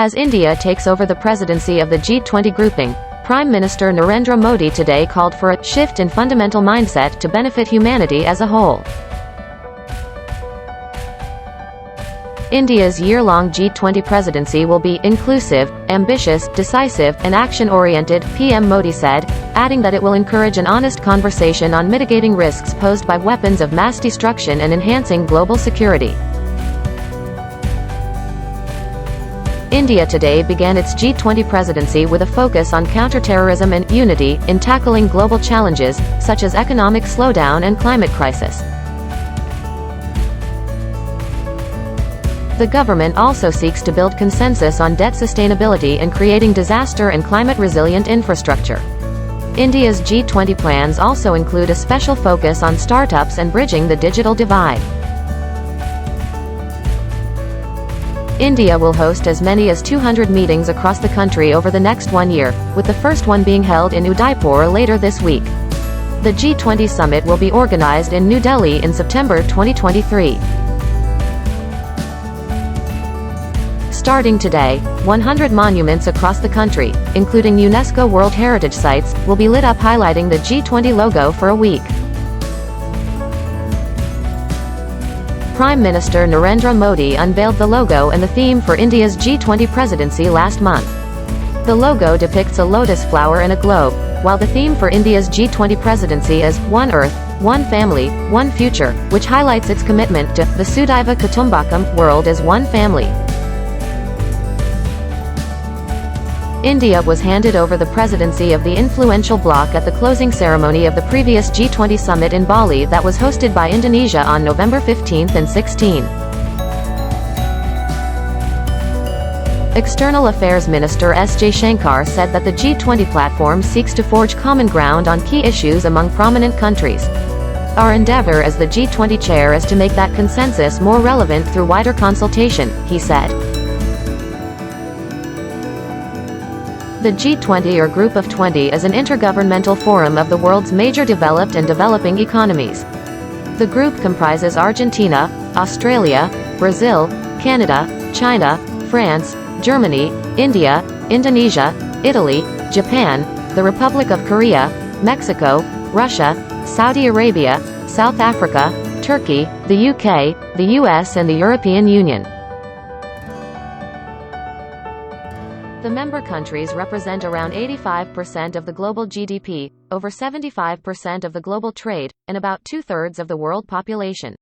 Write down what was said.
As India takes over the presidency of the G20 grouping, Prime Minister Narendra Modi today called for a shift in fundamental mindset to benefit humanity as a whole. India's year-long G20 presidency will be inclusive, ambitious, decisive, and action-oriented, PM Modi said, adding that it will encourage an honest conversation on mitigating risks posed by weapons of mass destruction and enhancing global security. India today began its G20 presidency with a focus on counterterrorism and unity in tackling global challenges, such as economic slowdown and climate crisis. The government also seeks to build consensus on debt sustainability and creating disaster and climate-resilient infrastructure. India's G20 plans also include a special focus on startups and bridging the digital divide. India will host as many as 200 meetings across the country over the next 1 year, with the first one being held in Udaipur later this week. The G20 Summit will be organized in New Delhi in September 2023. Starting today, 100 monuments across the country, including UNESCO World Heritage Sites, will be lit up highlighting the G20 logo for a week. Prime Minister Narendra Modi unveiled the logo and the theme for India's G20 presidency last month. The logo depicts a lotus flower and a globe, while the theme for India's G20 presidency is One Earth, One Family, One Future, which highlights its commitment to Vasudhaiva Kutumbakam, world as one family. India was handed over the presidency of the influential bloc at the closing ceremony of the previous G20 summit in Bali that was hosted by Indonesia on November 15 and 16. External Affairs Minister S. Jaishankar said that the G20 platform seeks to forge common ground on key issues among prominent countries. Our endeavor as the G20 chair is to make that consensus more relevant through wider consultation, he said. The G20 or Group of 20 is an intergovernmental forum of the world's major developed and developing economies. The group comprises Argentina, Australia, Brazil, Canada, China, France, Germany, India, Indonesia, Italy, Japan, the Republic of Korea, Mexico, Russia, Saudi Arabia, South Africa, Turkey, the UK, the US and the European Union. The member countries represent around 85% of the global GDP, over 75% of the global trade, and about 2/3 of the world population.